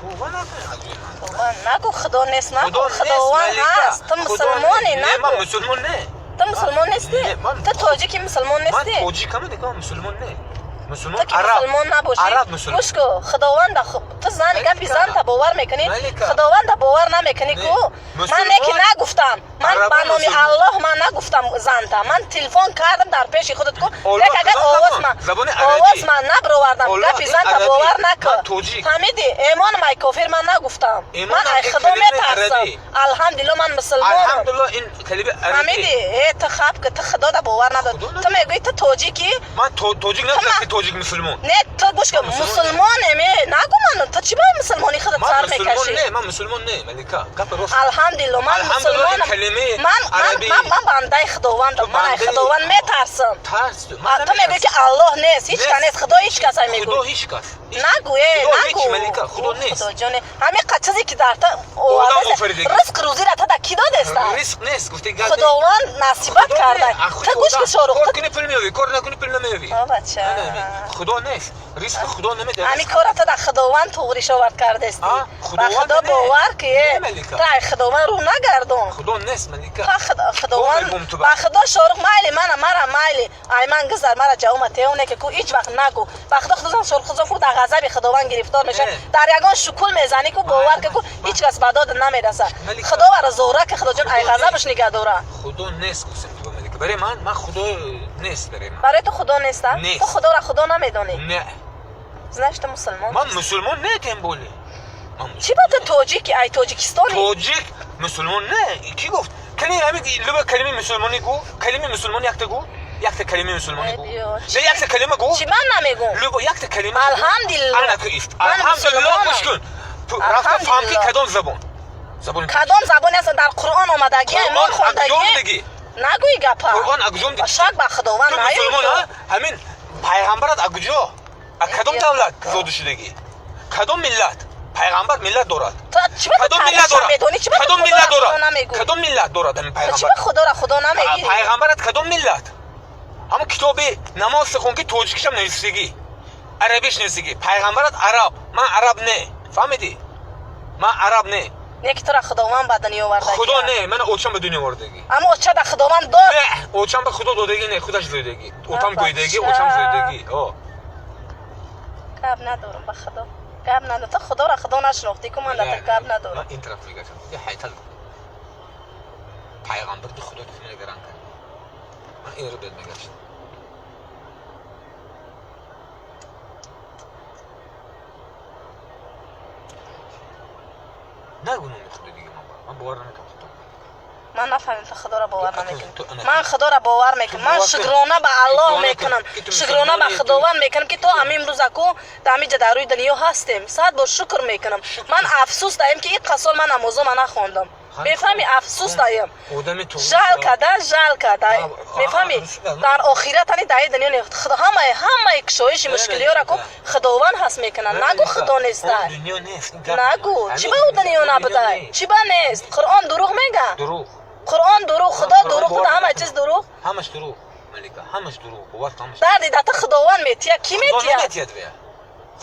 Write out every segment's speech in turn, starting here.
توبه نکن. توبه نگو، خدا نیست نگو، خداوند هست. تو مسلمانی نه نگو. من مسلمان نه. تو مسلمان نیستی؟ تو تاجیکی مسلمان نیستی؟ من تاجیکم دیگه، مسلمان نه. مسلمان تو که مسلمان نباشی. عرب مسلمان. گوش کو، خداوند تو زنی گپی زن تا باور میکنی؟ خداوند باور نمیکنی کو؟ من نکی نگفتم. من به نام الله من نگفتم زن تا. من تلفن کردم در پیش خودت کو. یک اگر آواز من نبروردم گپی زن تا باور نکن. فهمیدی؟ ایمان مای کافر من نگفتم. من ای خدا میترسم. الحمدلله من مسلمانم. الحمدلله این کلمه عربی. فهمیدی؟ تو خب که تو خدا دا باور نداری. تو میگی تو تاجیکی؟ من تاجیک نمیگم، تاجیک مسلمان. نه تو گوش کن، مسلمانه نگو من. تو چی باید مسلمانی خودت سر میکشی؟ من مسلمان نه ملیکا. الحمدلله من مسلمانم. من بنده خداوندم. من خداوند میترسم. تو میگی که الله نیست، هیچ کس نیست، خدا هیچ کس میگو. خدا هیچ کس. نگو ملیکا خدا نیست. خدا جان همین چیزی که در تو رزق روزی را تا کی داده است؟ رزق نیست گفتی خداوند نصیبت کرده. تو گوش کن شاروخ. کار کنی پول میوی، کار نکنی پول نمیوی. بچه خدا نیست، رزق خدا نمیده. همین کارا تو در خداوند توریش آورد کرده استی. با خدا باور که تو خداوند رو نگردون. خدا نیست ملیکا. خداوند با خدا شاروخ مایلی مرا مایلی ایمان گذر مرا جومت اونه که کو هیچ وقت نگو. با خدا شاروخ خود در غضب خداوند گرفتار میشه. در یگان شکل میزنی کو باور که کو هیچ کس بداد نمیرسه. خدا ور زوره که خدا جان ای غضبش نگه داره. خدا نیست گفتم ملیکا. برای من خدا نیست برای من. برای تو خدا نیست؟ تو خدا را خدا نمیدونی؟ نه. زنش تو مسلمان؟ من مسلمان نه تنبولی. چی با تو تاجیکی؟ ای تاجیکستانی؟ تاجیک مسلمان نه. کی گفت؟ کلمه کلمه مسلمانی گو. کلمه مسلمان یک تا گو. یک تا کلمه مسلمانی گو. نه یک تا کلمه گو. چی من نمیگم؟ لبا یک تا کلمه. الحمدلله. انا کیف. الحمدلله خوش کن. رفت فهمی کدام زبان؟ کدام زبانی است در قرآن آمدگی؟ من خوندگی؟ نگوی گپا. قرآن اگجام دیگه. شک به خداوند نیست. همین پیغمبرت اگجا. کدام دولت زاده شدگی؟ کدام ملت؟ پیغمبر ملت دارد. کدام ملت دارد؟ کدام ملت دارد؟ کدام ملت دارد همین پیغمبر؟ چی به خدا را خدا نمیگی؟ پیغمبرت کدام ملت؟ همون کتاب نماز خون که تاجیکشم نویسیگی. عربیش نویسیگی. پیغمبرت عرب. من عرب نه. فهمیدی؟ من عرب نه. یک تو را خداوند به دنیا آورده. خدا نه، من اوچم به دنیا آوردگی. اما اوچه در خداوند داد. نه، اوچم به خدا دادگی نه، خودش زایدگی. اوتم گویدگی، اوچم زایدگی. کاب ندارم به خدا. کاب ندارم. تو خدا را خدا نشناختی که من در کاب ندارم. من این طرف میگم. یه حیتل. پیغمبر تو خدا تو نگران کرد. من این رو بهت میگم. نگو نمی خدا دیگه من باور نمیکنم. من نفهمم تو خدا را باور نمیکنم. من خدا را باور میکنم. من شکرانه به الله میکنم. شکرانه به خداوند میکنم که تو همین روز کو دمی در روی دنیا هستیم. صد بار شکر میکنم. من افسوس دارم که این قسال من نماز من نخوندم. میفهمی افسوس دارم. جال کده میفهمی در آخرت هنی در دنیا خدا همه کشایش مشکلی ها را کو خداوند هست میکنن. نگو خدا نیست. نگو چی به دنیا نبوده؟ چی به نیست؟ قرآن دروغ میگه. دروغ. قرآن دروغ، خدا دروغ بوده، همه چیز دروغ. همش دروغ ملیکا، همش دروغ. باور کن. در دیدت خداوند میتیه. کی میتیه؟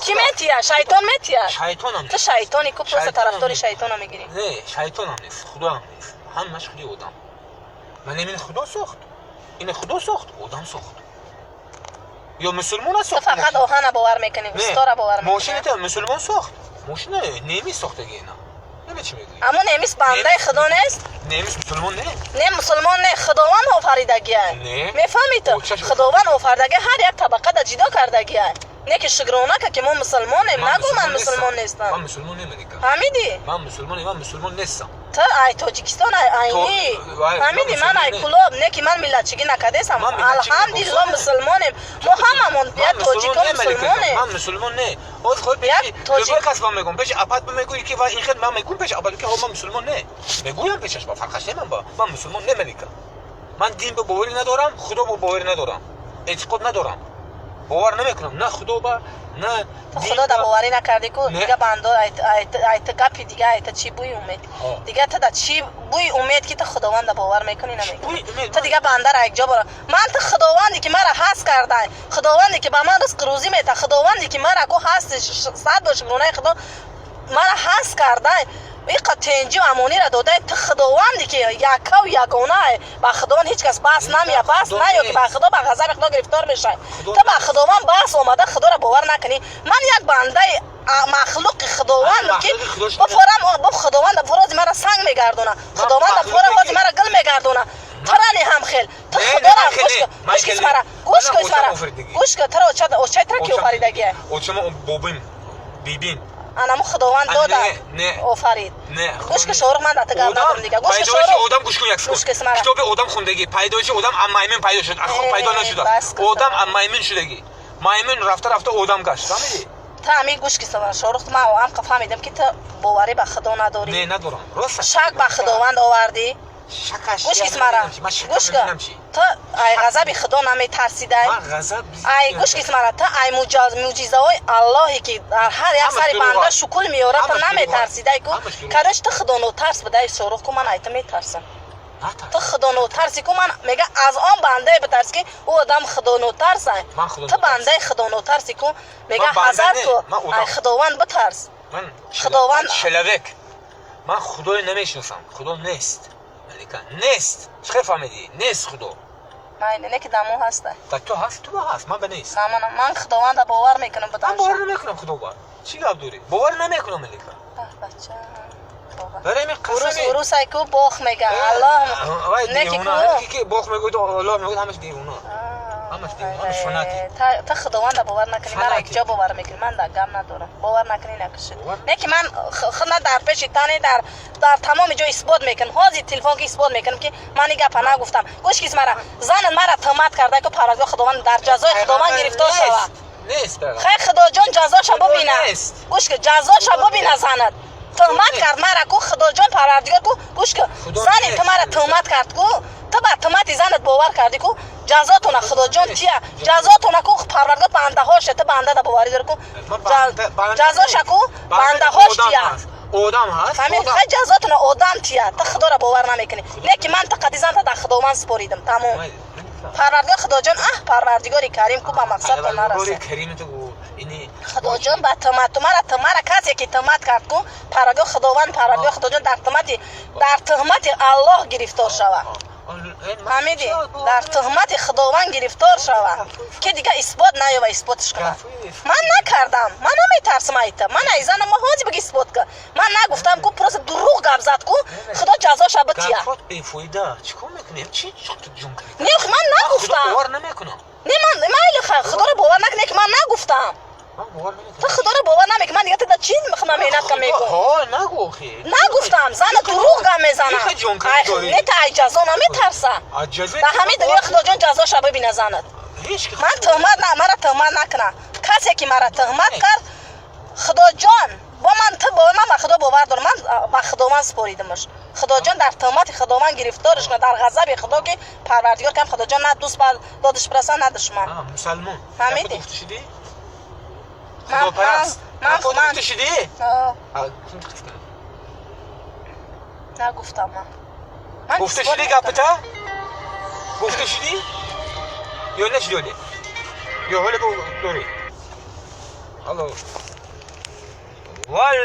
کی میتیه؟ شیطان میتیه. شیطان هم. تو شیطانی کو پس طرفدار شیطان میگیری؟ نه شیطان هم نیست، خدا هم نیست. همش خودی آدم. من این خدا ساخت. این خدا ساخت، آدم ساخت. یا مسلمان ساخت. تو فقط آهن باور میکنی، استاره باور میکنی. ماشین تو مسلمان ساخت. ماشین نمی ساختگی اینا. نمی‌چی میگی؟ اما نمیس بنده خدا نیست؟ نمیس مسلمان نه. نه مسلمان نه، خداوند آفریدگی است. میفهمی تو؟ خداوند آفریدگی هر یک طبقه را جدا کردگی است. نه که شکرانه که ما مسلمانیم. نگو من مسلمان نیستم. من مسلمان نمی‌دیگم. فهمیدی؟ من مسلمان نیستم. تو ای تاجیکستان اینی فهمیدی؟ من ای کلاب نه که من ملتچگی نکردم. الحمدلله مسلمانیم. ما هممون یا تاجیکان مسلمانیم. من مسلمان نه. خود خود تاجیک کس من میگم پیش اپات میگویی که این خد من میگم پیش اپات که من مسلمان نه. میگویم پیشش با فرقش نمی‌کنم با من مسلمان نمی‌کنم. من دین به باوری ندارم، خدا به باوری ندارم. اعتقاد ندارم. باور نمیکنم نه خدا با نه خدا دا باوری نکردی کو دیگه بنده ایت گپی دیگه ایت چی بوی امید دیگه تو دا چی بوی امید که تو خداوند باور میکنی نمیکنی تو دیگه بنده را یک جا برو من تو خداوندی که مرا هست کرده خداوندی که با من رزق روزی میده خداوندی که مرا کو هست صد باش گونه خدا من حس کرده این قطنجی و امونی را داده تو خداوندی که یکا و یگانه با خداوند هیچ کس بحث نمیه بحث نه یا که با خدا با غضب خدا گرفتار بشه تو با خداوند بحث اومده خدا را باور نکنی من یک بنده مخلوق خداوند که با خداوند فراز مرا سنگ میگردونه خداوند فراز مرا گل میگردونه ترانی هم خیل تو خدا را گوش کس مرا گوش که ترا اوچه ترا کی آفریدگیه اوچه ما بیبین انا خداوند داده آفرید گوش که شورق من داده گل ندارم دیگه گوش که شورق آدم گوش کن یک سکون کتاب آدم خوندگی پیدایش آدم ام میمون پیدا شد خب پیدا نشد آدم ام میمون شدگی میمون رفته آدم گشت فهمیدی تا امی گوش که شورق ما هم فهمیدم که تو باوری به خدا نداری نه ندارم راست شک به خداوند آوردی گوش کس مرا گوش که تو ای غضب خدا نمی ترسیده من غضب ای گوش کس مرا تو ای معجزه های اللهی که در هر یک سری بنده شکل میاره تو نمی ترسیده کارش تو خدا نو ترس بده شروع کو من ایت می ترسم تو خدا نو ترسی کو من میگه از آن بنده بترس که او آدم خدا نو ترسه تو بنده خدا نو ترسی کو میگه حضرت تو ای خداوند بترس من خداوند شلوک من خدای نمیشناسم خدا نیست نیست چه فهمیدی نیست خدا نه که دمو هسته تو هست تو هست من به نیست نه من خداوند باور میکنم من باور نمیکنم خدا چی گپ داری باور نمیکنم ملکه بچه برای من قسم روز کو باخ میگه الله نه که باخ میگه الله میگه همش دیوونه همش فناتی تا خداوند باور نکنی من یک جا باور میکنی من در گم ندارم باور نکنی نکشه نه که من خودم در پیش تانی در تمام جا اثبات میکنم حاضر تلفن که اثبات میکنم که من این گپ نگفتم گوش کس مرا زن مرا تهمت کرده که پرازگاه خداوند در جزای خداوند گرفتار شود نیست خیر خدا جان جزاش ببینه گوش که جزاش ببینه زنت تهمت کرد مرا کو خدا جان پروردگار کو گوش که زن تو مرا تهمت کرد کو تو با تهمت زنت باور کردی کو جزاتونه خدا جان چیه جزاتونه کو پروردگار بنده هاش تو بنده دا باوری داره کو جزاش کو بنده هاش چیه آدم هست همین خیلی جزاتونه آدم چیه تو خدا را باور نمیکنی نه که من تقدی زنت در خداوند سپاریدم تمام پروردگار خدا جان پروردگاری کریم کو با مقصد تو نرسه خدا جان با تهمت مرا کسی که تهمت کرد کو پروردگار خداوند جان در تهمت الله گرفتار شود فهمیدی در تهمت خداوند گرفتار شود که دیگه اثبات نه و اثباتش کنه من نکردم من نمیترسم ایتا من ایزن ما حاجی بگی اثبات که من نگفتم کو پروس دروغ گپ زد کو خدا جزاش بتیه بیفایده چیکار میکنیم چی جون نه من نگفتم باور نمیکنم نه من خدا رو باور نکنه که من نگفتم تو خدا رو باور نمیکنی من دیگه تو چی میخوام مهنت کنم میگم ها نگو خیر نگفتم زن دروغ گم میزنه نه تا اجازه نمیترسه در همین دنیا خدا جان جزاش ببینه زنت من تهمت نه مرا تهمت نکنه کسی که مرا تهمت کرد خدا جان با من تو با من خدا باور دارم من با خداوند سپاریدمش خدا جان در تهمت خداوند گرفتارش کنه در غضب خدا که پروردگار کم خدا جان نه دوست دادش پرسان نه دشمن مسلمان فهمیدی خدا پرست من گفته شدی؟ نه گفتم من گفته شدی گپتا؟ گفته شدی؟ یا نشدی؟ یا حالا داری؟ الله والله